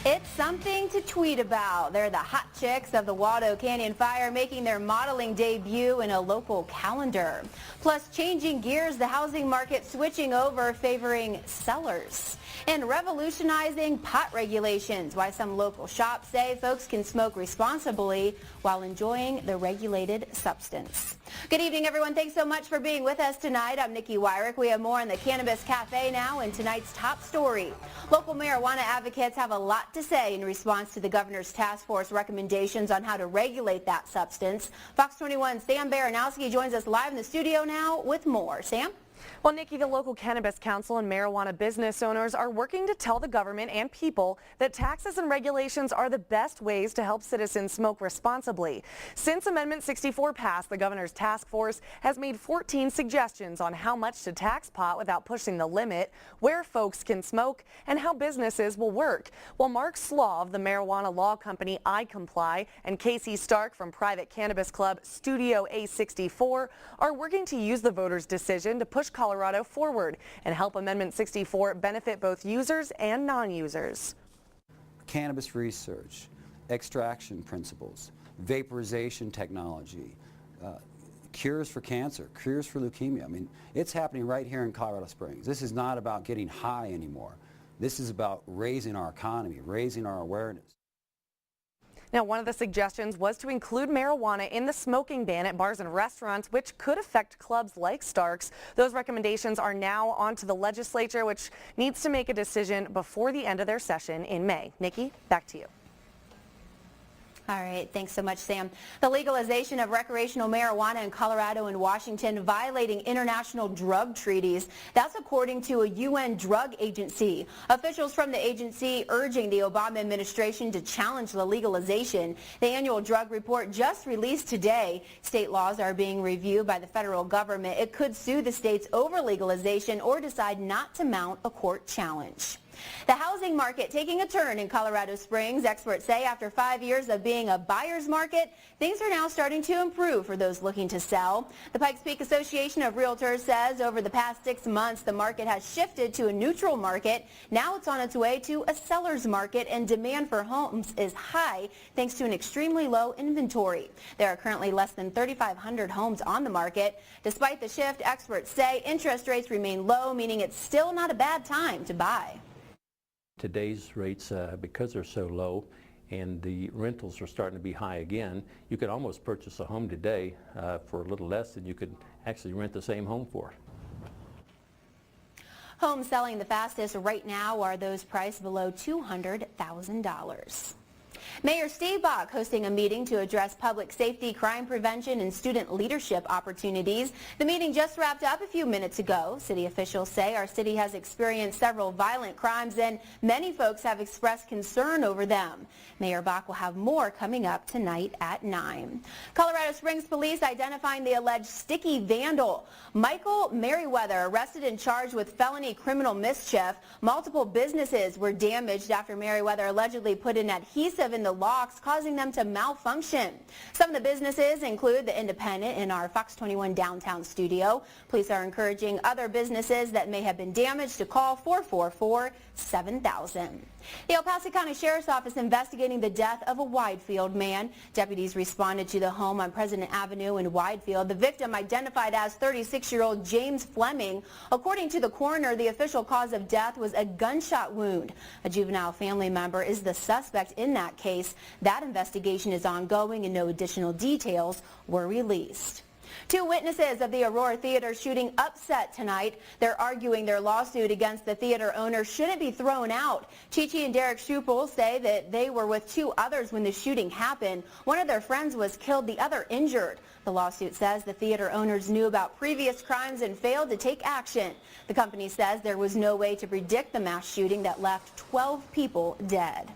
It's something to tweet about. They're the hot chicks of the Waldo Canyon Fire making their modeling debut in a local calendar. Plus, changing gears, the housing market switching over, favoring sellers. And revolutionizing pot regulations, why some local shops say folks can smoke responsibly while enjoying the regulated substance. Good evening, everyone. Thanks so much for being with us tonight. I'm Nikki Weirich. We have more in the Cannabis Cafe now in tonight's top story. Local marijuana advocates have a lot to say in response to the governor's task force recommendations on how to regulate that substance. Fox 21's Sam Baranowski joins us live in the studio now with more. Sam? Well, Nikki, the local Cannabis Council and marijuana business owners are working to tell the government and people that taxes and regulations are the best ways to help citizens smoke responsibly. Since Amendment 64 passed, the governor's task force has made 14 suggestions on how much to tax pot without pushing the limit, where folks can smoke, and how businesses will work. Well, Mark Slaw of the marijuana law company I Comply and Casey Stark from private cannabis club Studio A64 are working to use the voters' decision to push Colorado forward and help Amendment 64 benefit both users and non-users. Cannabis research, extraction principles, vaporization technology, cures for cancer, cures for leukemia. I mean, it's happening right here in Colorado Springs. This is not about getting high anymore. This is about raising our economy, raising our awareness. Now, one of the suggestions was to include marijuana in the smoking ban at bars and restaurants, which could affect clubs like Stark's. Those recommendations are now on to the legislature, which needs to make a decision before the end of their session in May. Nikki, back to you. All right, thanks so much, Sam. The legalization of recreational marijuana in Colorado and Washington violating international drug treaties. That's according to a UN drug agency. Officials from the agency urging the Obama administration to challenge the legalization. The annual drug report just released today. State laws are being reviewed by the federal government. It could sue the states over legalization or decide not to mount a court challenge. The housing market taking a turn in Colorado Springs. Experts say after 5 years of being a buyer's market, things are now starting to improve for those looking to sell. The Pikes Peak Association of Realtors says over the past 6 months, the market has shifted to a neutral market. Now it's on its way to a seller's market, and demand for homes is high thanks to an extremely low inventory. There are currently less than 3,500 homes on the market. Despite the shift, experts say interest rates remain low, meaning it's still not a bad time to buy. Today's rates, because they're so low and the rentals are starting to be high again, you could almost purchase a home today for a little less than you could actually rent the same home for. Homes selling the fastest right now are those priced below $200,000. Mayor Steve Bach hosting a meeting to address public safety, crime prevention, and student leadership opportunities. The meeting just wrapped up a few minutes ago. City officials say our city has experienced several violent crimes and many folks have expressed concern over them. Mayor Bach will have more coming up tonight at 9. Colorado Springs police identifying the alleged sticky vandal. Michael Merriweather arrested and charged with felony criminal mischief. Multiple businesses were damaged after Merriweather allegedly put an adhesive in the locks, causing them to malfunction. Some of the businesses include the Independent in our Fox 21 downtown studio. Police are encouraging other businesses that may have been damaged to call 444-7000. The El Paso County Sheriff's Office investigating the death of a Widefield man. Deputies responded to the home on President Avenue in Widefield. The victim identified as 36-year-old James Fleming. According to the coroner, the official cause of death was a gunshot wound. A juvenile family member is the suspect in that case. That investigation is ongoing and no additional details were released. Two witnesses of the Aurora Theater shooting upset tonight. They're arguing their lawsuit against the theater owner shouldn't be thrown out. Chi-Chi and Derek Strupel say that they were with two others when the shooting happened. One of their friends was killed, the other injured. The lawsuit says the theater owners knew about previous crimes and failed to take action. The company says there was no way to predict the mass shooting that left 12 people dead.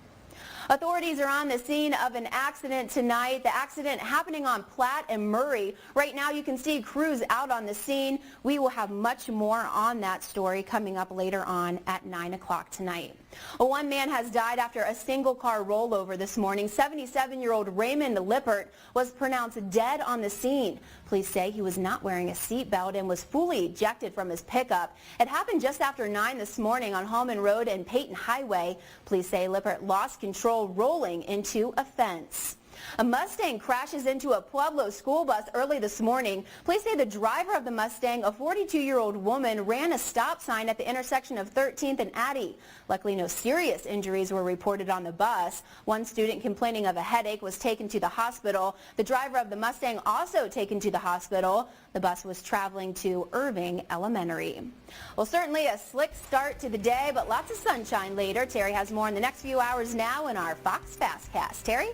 Authorities are on the scene of an accident tonight. The accident happening on Platt and Murray. Right now you can see crews out on the scene. We will have much more on that story coming up later on at 9 o'clock tonight. One man has died after a single car rollover this morning. 77-year-old Raymond Lippert was pronounced dead on the scene. Police say he was not wearing a seatbelt and was fully ejected from his pickup. It happened just after 9 this morning on Holman Road and Peyton Highway. Police say Lippert lost control rolling into a fence. A Mustang crashes into a Pueblo school bus early this morning. Police say the driver of the Mustang, a 42-year-old woman, ran a stop sign at the intersection of 13th and Addy. Luckily, no serious injuries were reported on the bus. One student complaining of a headache was taken to the hospital. The driver of the Mustang also taken to the hospital. The bus was traveling to Irving Elementary. Well, certainly a slick start to the day, but lots of sunshine later. Terry has more in the next few hours now in our Fox Fastcast. Terry?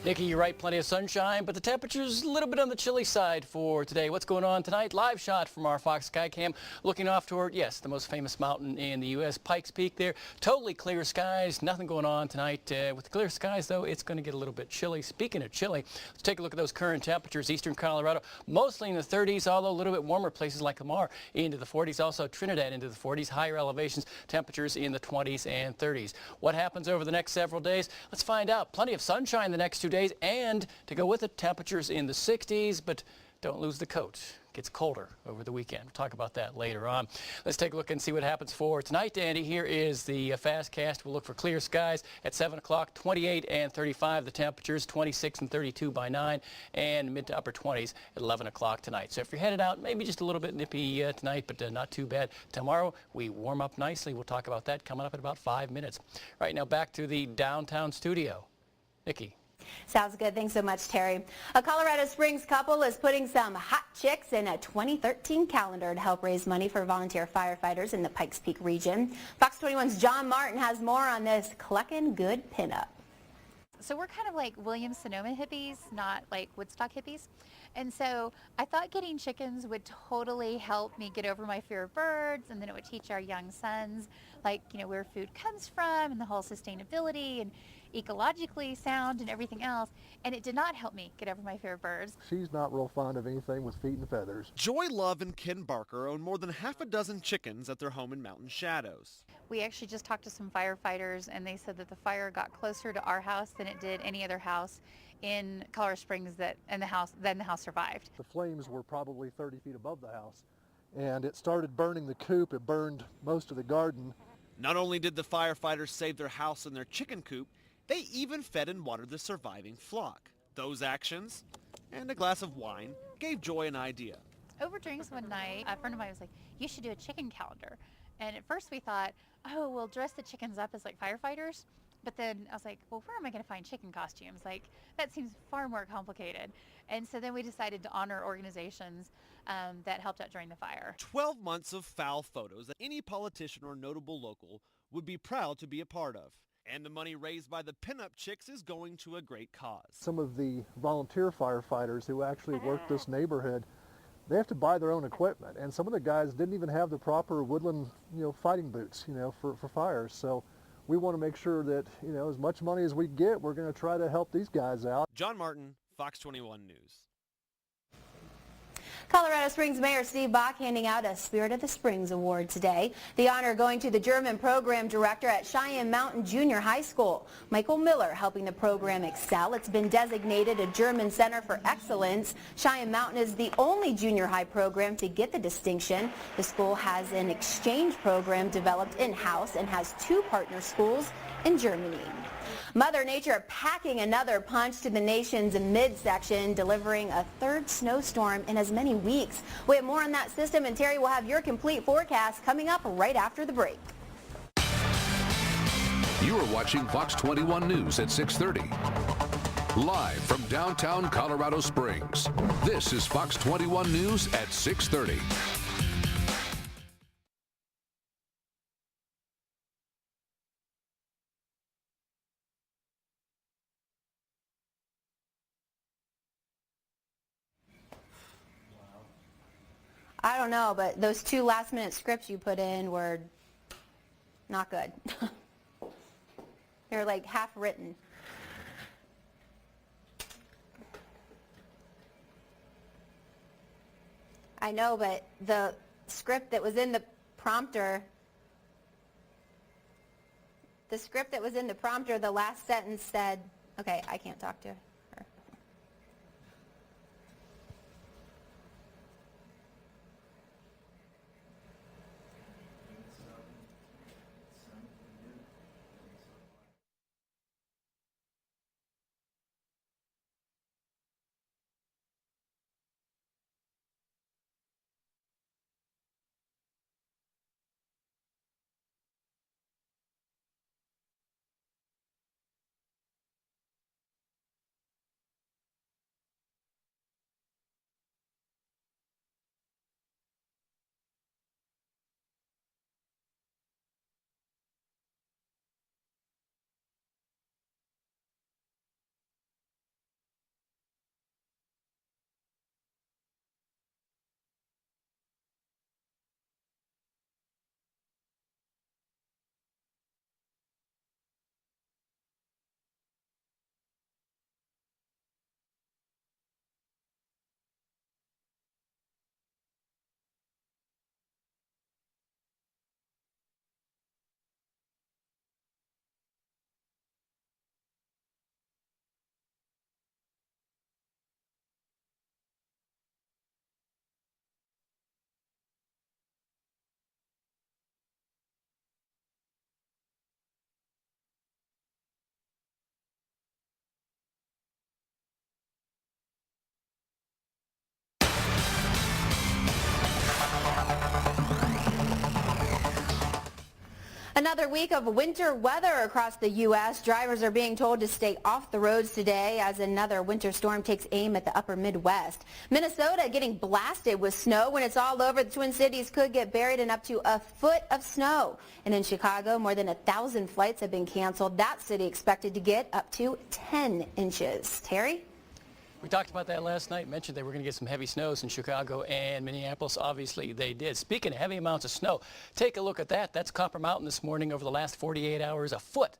Nikki, you're right, plenty of sunshine, but the temperature's a little bit on the chilly side for today. What's going on tonight? Live shot from our Fox Skycam looking off toward, yes, the most famous mountain in the U.S., Pikes Peak there. Totally clear skies, nothing going on tonight. With the clear skies, though, it's going to get a little bit chilly. Speaking of chilly, let's take a look at those current temperatures. Eastern Colorado, mostly in the 30s, although a little bit warmer places like Lamar into the 40s. Also Trinidad into the 40s. Higher elevations, temperatures in the 20s and 30s. What happens over the next several days? Let's find out. Plenty of sunshine the next 2 days, and to go with it, temperatures in the 60s, but don't lose the coat. It gets colder over the weekend. We'll talk about that later on. Let's take a look and see what happens for tonight, Andy. Here is the Fastcast. We'll look for clear skies at 7 o'clock, 28 and 35 the temperatures, 26 and 32 by 9, and mid to upper 20s at 11 o'clock tonight. So if you're headed out, maybe just a little bit nippy tonight, but not too bad. Tomorrow, we warm up nicely. We'll talk about that coming up in about 5 minutes. Right now, back to the downtown studio. Nikki. Sounds good. Thanks so much, Terry. A Colorado Springs couple is putting some hot chicks in a 2013 calendar to help raise money for volunteer firefighters in the Pikes Peak region. Fox 21's John Martin has more on this Cluckin' Good pinup. So we're kind of like Williams-Sonoma hippies, not like Woodstock hippies. And so I thought getting chickens would totally help me get over my fear of birds, and then it would teach our young sons, like, you know, where food comes from and the whole sustainability and ecologically sound and everything else. And it did not help me get over my fear of birds. She's not real fond of anything with feet and feathers. Joy Love and Ken Barker own more than half a dozen chickens at their home in Mountain Shadows. We actually just talked to some firefighters, and they said that the fire got closer to our house than it did any other house in Colorado Springs then the house survived. The flames were probably 30 feet above the house, and it started burning the coop. It burned most of the garden. Not only did the firefighters save their house and their chicken coop, they even fed and watered the surviving flock. Those actions, and a glass of wine, gave Joy an idea. Over drinks one night, a friend of mine was like, you should do a chicken calendar. And at first we thought, oh, we'll dress the chickens up as like firefighters. But then I was like, well, where am I going to find chicken costumes? Like, that seems far more complicated. And so then we decided to honor organizations that helped out during the fire. 12 months of foul photos that any politician or notable local would be proud to be a part of. And the money raised by the pinup chicks is going to a great cause. Some of the volunteer firefighters who actually work this neighborhood, they have to buy their own equipment. And some of the guys didn't even have the proper woodland, fighting boots, for fires. So we want to make sure that, as much money as we get, we're going to try to help these guys out. John Martin, Fox 21 News. Colorado Springs Mayor Steve Bach handing out a Spirit of the Springs Award today. The honor going to the German program director at Cheyenne Mountain Junior High School, Michael Miller, helping the program excel. It's been designated a German Center for Excellence. Cheyenne Mountain is the only junior high program to get the distinction. The school has an exchange program developed in-house and has 2 partner schools in Germany. Mother Nature packing another punch to the nation's midsection, delivering a 3rd snowstorm in as many weeks. We have more on that system, and Terry will have your complete forecast coming up right after the break. You are watching Fox 21 News at 6:30. Live from downtown Colorado Springs, this is Fox 21 News at 6:30. I don't know, but those 2 last-minute scripts you put in were not good. They're like half-written. I know, but the script that was in the prompter, the last sentence said, okay, I can't talk to her. another week of winter weather across the U.S. Drivers are being told to stay off the roads today as another winter storm takes aim at the upper Midwest. Minnesota getting blasted with snow. When it's all over, the Twin Cities could get buried in up to a foot of snow. And in Chicago, more than 1,000 flights have been canceled. That city expected to get up to 10 inches. Terry? We talked about that last night, mentioned they were going to get some heavy snows in Chicago and Minneapolis. Obviously, they did. Speaking of heavy amounts of snow, take a look at that. That's Copper Mountain this morning. Over the last 48 hours, a foot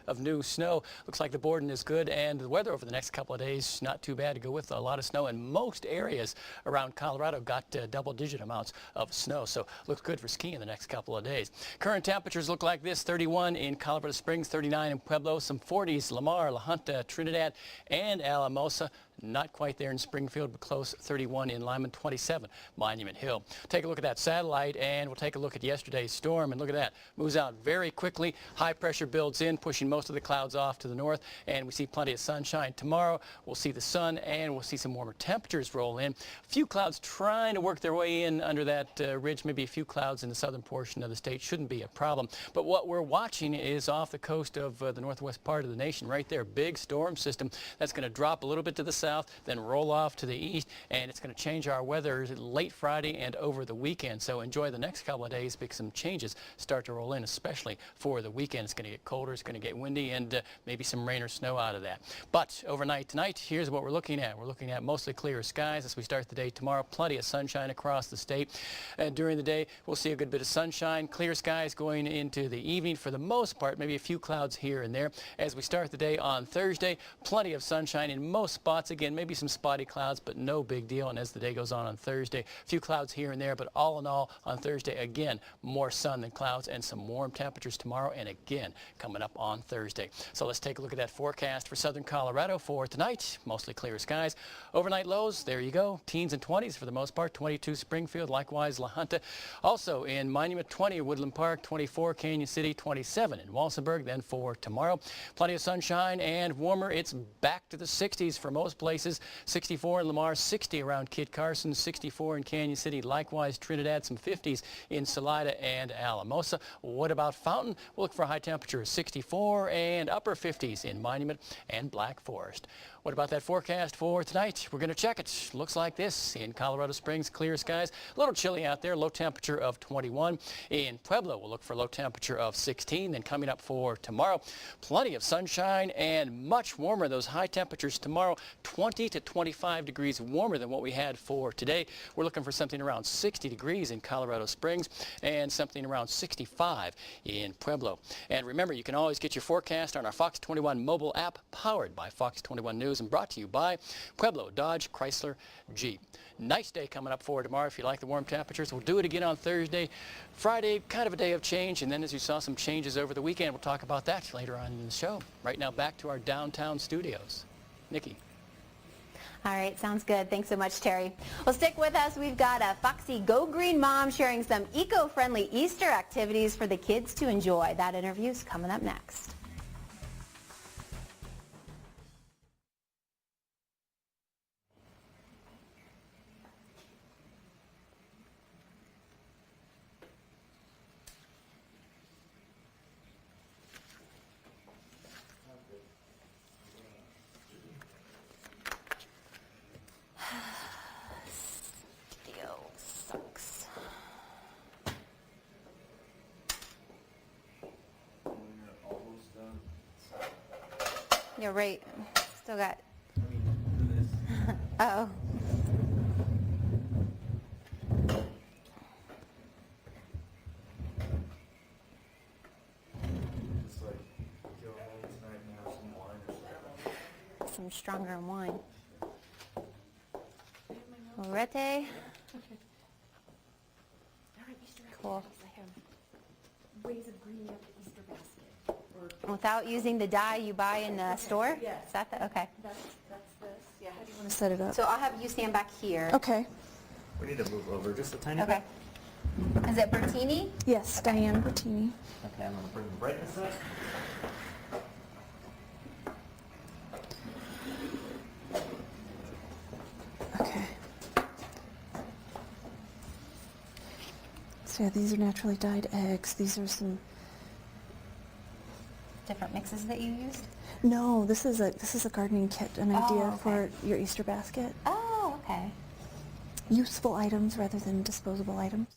of new snow. Looks like the boarding is good, and the weather over the next couple of days, not too bad to go with a lot of snow. And most areas around Colorado got double-digit amounts of snow, so looks good for skiing the next couple of days. Current temperatures look like this: 31 in Colorado Springs, 39 in Pueblo, some 40s, Lamar, La Junta, Trinidad, and Alamosa. Not quite there in Springfield, but close. 31 in Lyman, 27 Monument Hill. Take a look at that satellite, and we'll take a look at yesterday's storm. And look at that. Moves out very quickly. High pressure builds in, pushing most of the clouds off to the north. And we see plenty of sunshine tomorrow. We'll see the sun, and we'll see some warmer temperatures roll in. A few clouds trying to work their way in under that ridge. Maybe a few clouds in the southern portion of the state. Shouldn't be a problem. But what we're watching is off the coast of the northwest part of the nation right there. Big storm system that's going to drop a little bit to the south, then roll off to the east, and it's going to change our weather late Friday and over the weekend. So enjoy the next couple of days because some changes start to roll in, especially for the weekend. It's going to get colder, it's going to get windy, and maybe some rain or snow out of that. But overnight tonight, here's what we're looking at. We're looking at mostly clear skies as we start the day tomorrow. Plenty of sunshine across the state. During the day, we'll see a good bit of sunshine. Clear skies going into the evening for the most part, maybe a few clouds here and there. As we start the day on Thursday, plenty of sunshine in most spots. Again, maybe some spotty clouds, but no big deal. And as the day goes on Thursday, a few clouds here and there, but all in all, on Thursday, again, more sun than clouds and some warm temperatures tomorrow, and again, coming up on Thursday. So let's take a look at that forecast for southern Colorado for tonight. Mostly clear skies. Overnight lows, there you go, teens and 20s for the most part. 22 Springfield, likewise La Junta. Also in Monument, 20 Woodland Park, 24 Canyon City, 27 in Walsenburg. Then for tomorrow, plenty of sunshine and warmer. It's back to the 60s for most places. 64 in Lamar, 60 around Kit Carson, 64 in Canyon City, likewise Trinidad, some 50s in Salida and Alamosa. What about Fountain? We'll look for high temperatures, 64 and upper 50s in Monument and Black Forest. What about that forecast for tonight? We're going to check it. Looks like this in Colorado Springs, clear skies. A little chilly out there, low temperature of 21. In Pueblo, we'll look for low temperature of 16. Then coming up for tomorrow, plenty of sunshine and much warmer. Those high temperatures tomorrow, 20 to 25 degrees warmer than what we had for today. We're looking for something around 60 degrees in Colorado Springs and something around 65 in Pueblo. And remember, you can always get your forecast on our Fox 21 mobile app, powered by Fox 21 News and brought to you by Pueblo Dodge Chrysler Jeep. Nice day coming up for tomorrow if you like the warm temperatures. We'll do it again on Thursday. Friday, kind of a day of change, and then as you saw some changes over the weekend, we'll talk about that later on in the show. Right now, back to our downtown studios. Nikki. All right, sounds good. Thanks so much, Terry. Well, stick with us. We've got a Foxy Go Green mom sharing some eco-friendly Easter activities for the kids to enjoy. That interview's coming up next. You're right. Still got. Uh-oh. Some stronger wine. Morete. Cool. Ways of greening up the Easter basket. Without using the dye you buy in the store? Yes. Is that the, okay. That's this. Yeah, how do you want to set it up? So I'll have you stand back here. Okay. We need to move over just a tiny Okay. bit. Is it Bertini? Yes, Diane Bertini. Okay, I'm going to bring the brightness up. Okay. So yeah, these are naturally dyed eggs. These are some different mixes that you used? No, this is a gardening kit, an idea okay. for your Easter basket. Oh, okay. Useful items rather than disposable items.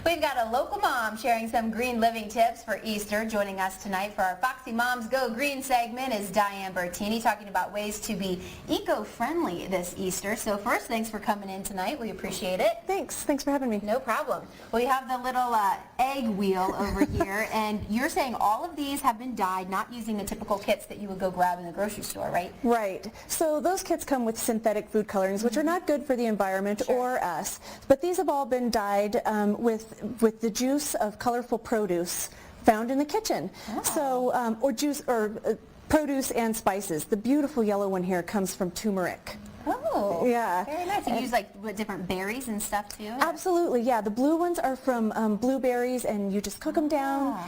We've got a local mom sharing some green living tips for Easter. Joining us tonight for our Foxy Moms Go Green segment is Diane Bertini, talking about ways to be eco-friendly this Easter. So first, thanks for coming in tonight. We appreciate it. Thanks for having me. No problem. We have the little egg wheel over here, and you're saying all of these have been dyed, not using the typical kits that you would go grab in the grocery store, right? Right. So those kits come with synthetic food colorings, which are not good for the environment or us. But these have all been dyed with the juice of colorful produce found in the kitchen. So, produce and spices. The beautiful yellow one here comes from turmeric. Oh, yeah. Very nice. You use like what, different berries and stuff too? Absolutely, yeah. The blue ones are from blueberries, and you just cook them down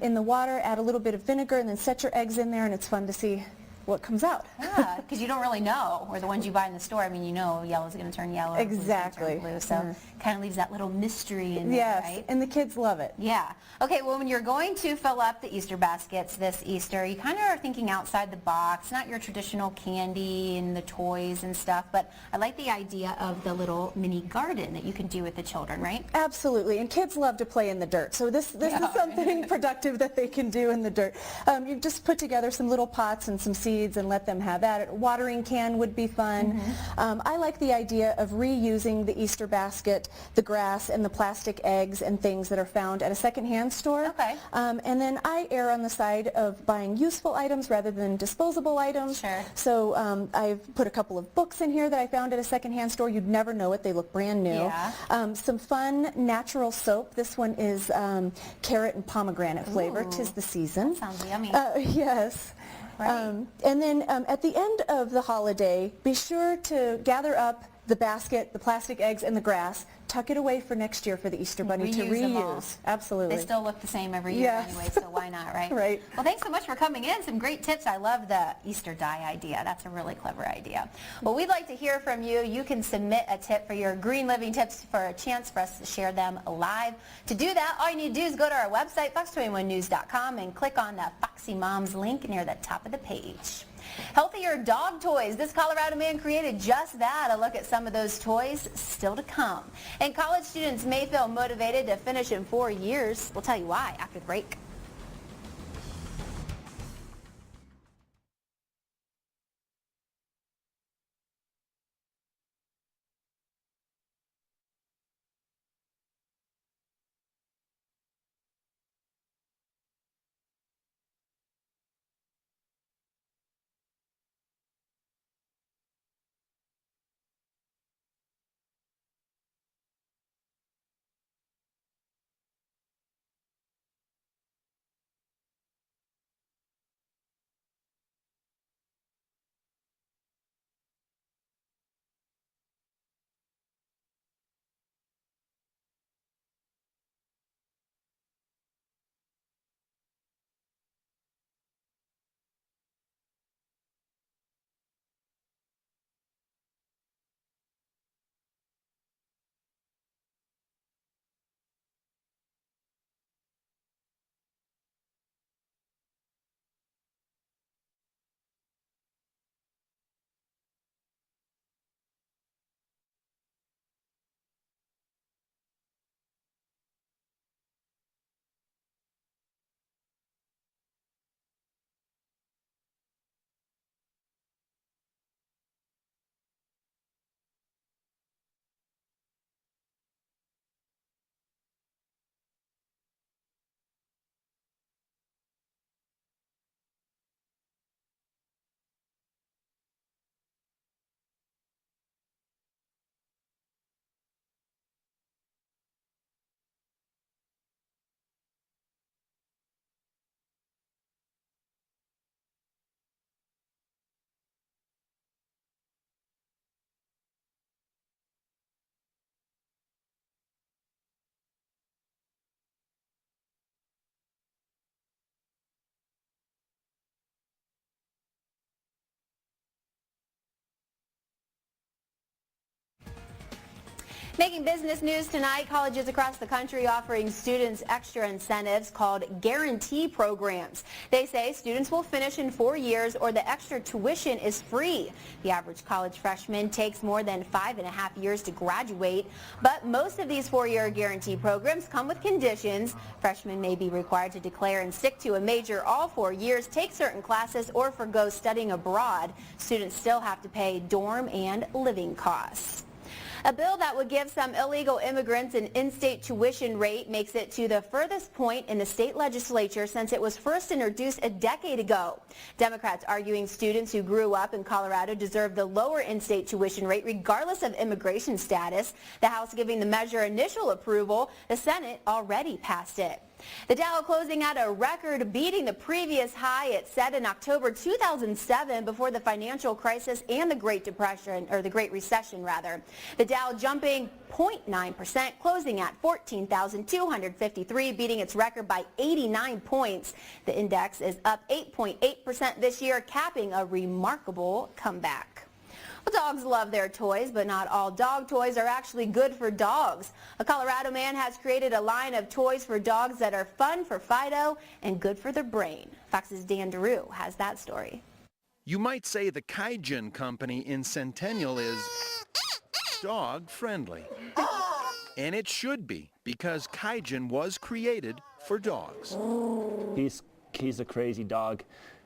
in the water, add a little bit of vinegar, and then set your eggs in there, and it's fun to see what comes out. Yeah, because you don't really know, or the ones you buy in the store, I mean, you know yellow's going to turn yellow, Exactly. blue, so kind of leaves that little mystery in there, Yes, right? and the kids love it. Yeah. Okay, well, when you're going to fill up the Easter baskets this Easter, you kind of are thinking outside the box, not your traditional candy and the toys and stuff, but I like the idea of the little mini garden that you can do with the children, right? Absolutely, and kids love to play in the dirt, so this is something productive that they can do in the dirt. You just put together some little pots and some seeds and let them have that. A watering can would be fun. I like the idea of reusing the Easter basket, the grass, and the plastic eggs and things that are found at a secondhand store. Okay. And then I err on the side of buying useful items rather than disposable items. Sure. So I've put a couple of books in here that I found at a secondhand store. You'd never know it. They look brand new. Yeah. Some fun natural soap. This one is carrot and pomegranate flavor. Ooh, 'Tis the season. that sounds yummy. Yes. Right. And then at the end of the holiday, be sure to gather up the basket, the plastic eggs, and the grass. Tuck it away for next year for the Easter Bunny to Reuse them all. reuse. Absolutely. They still look the same every year anyway, so why not, right? Right. Well, thanks so much for coming in. Some great tips. I love the Easter dye idea. That's a really clever idea. Well, we'd like to hear from you. You can submit a tip for your green living tips for a chance for us to share them live. To do that, all you need to do is go to our website, fox21news.com, and click on the Foxy Moms link near the top of the page. Healthier dog toys. This Colorado man created just that. A look at some of those toys still to come. And college students may feel motivated to finish in 4 years. We'll tell you why after the break. Making business news tonight, colleges across the country offering students extra incentives called guarantee programs. They say students will finish in 4 years or the extra tuition is free. The average college freshman takes more than 5.5 years to graduate, but most of these 4-year guarantee programs come with conditions. Freshmen may be required to declare and stick to a major all 4 years, take certain classes, or forgo studying abroad. Students still have to pay dorm and living costs. A bill that would give some illegal immigrants an in-state tuition rate makes it to the furthest point in the state legislature since it was first introduced a decade ago. Democrats arguing students who grew up in Colorado deserve the lower in-state tuition rate regardless of immigration status. The House giving the measure initial approval. The Senate already passed it. The Dow closing at a record, beating the previous high it set in October 2007 before the financial crisis and the Great Depression, or the Great Recession rather. The Dow jumping 0.9%, closing at 14,253, beating its record by 89 points. The index is up 8.8% this year, capping a remarkable comeback. Well, dogs love their toys, but not all dog toys are actually good for dogs. A Colorado man has created a line of toys for dogs that are fun for Fido and good for their brain. Fox's Dan DeRue has that story. You might say the Kaijin company in Centennial is dog friendly. And it should be, because Kaijin was created for dogs. He's a crazy dog.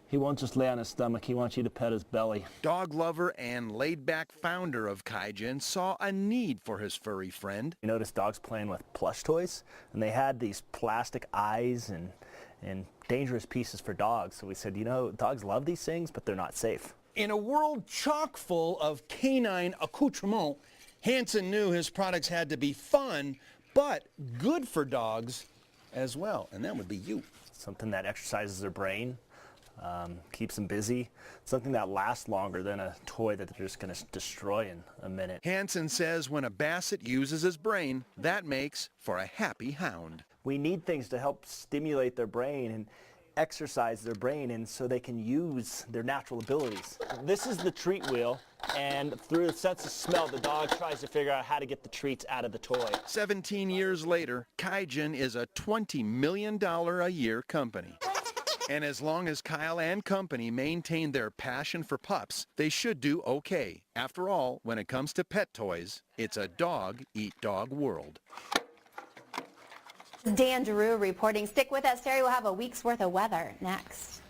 He won't just lay on his stomach, he wants you to pet his belly. Dog lover and laid-back founder of Kaijin saw a need for his furry friend. We noticed dogs playing with plush toys, and they had these plastic eyes and dangerous pieces for dogs. So we said, you know, dogs love these things, but they're not safe. In a world chock full of canine accoutrement, Hansen knew his products had to be fun, but good for dogs as well, and that would be you. Something that exercises their brain. Keeps them busy, something that lasts longer than a toy that they're just going to destroy in a minute. Hansen says when a basset uses his brain, that makes for a happy hound. We need things to help stimulate their brain and exercise their brain, and so they can use their natural abilities. This is the treat wheel, and through the sense of smell, the dog tries to figure out how to get the treats out of the toy. 17 years later, Kaijin is a $20 million a year company. And as long as Kyle and company maintain their passion for pups, they should do okay. After all, when it comes to pet toys, it's a dog-eat-dog world. Dan DeRue reporting. Stick with us, Terry. We'll have a week's worth of weather next.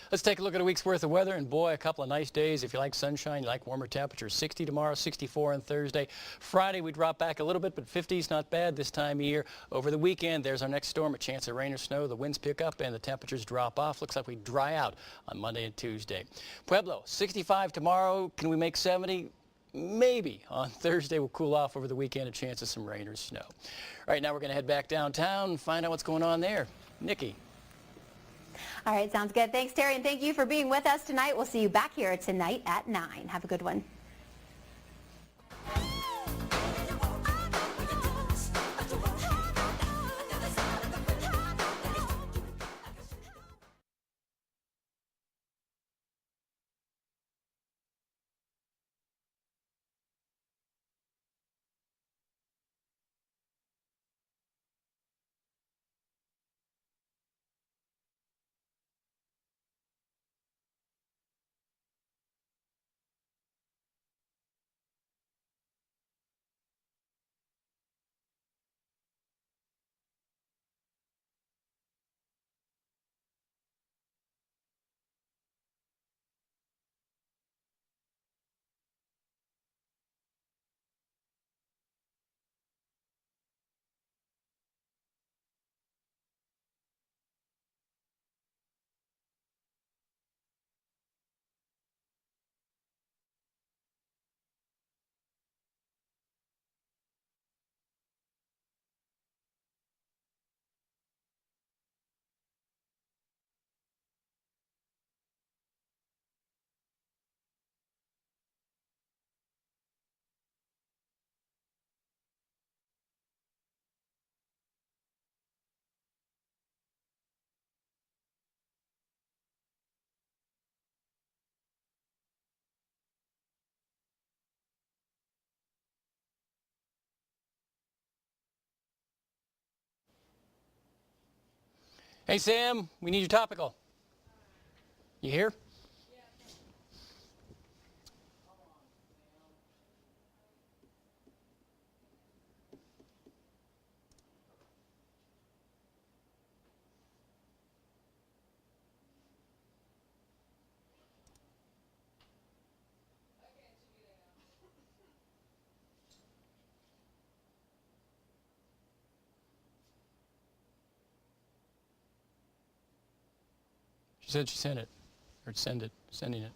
Let's take a look at a week's worth of weather, and boy, a couple of nice days. If you like sunshine, you like warmer temperatures. 60 tomorrow, 64 on Thursday. Friday, we drop back a little bit, but 50's not bad this time of year. Over the weekend, there's our next storm, a chance of rain or snow. The winds pick up and the temperatures drop off. Looks like we dry out on Monday and Tuesday. Pueblo, 65 tomorrow. Can we make 70? Maybe. On Thursday, we'll cool off over the weekend, a chance of some rain or snow. All right, now we're going to head back downtown and find out what's going on there. Nikki. All right, sounds good. Thanks, Terry, and thank you for being with us tonight. We'll see you back here tonight at 9. Have a good one. Hey, Sam, we need your topical. You here? She said she sent it, or sending it.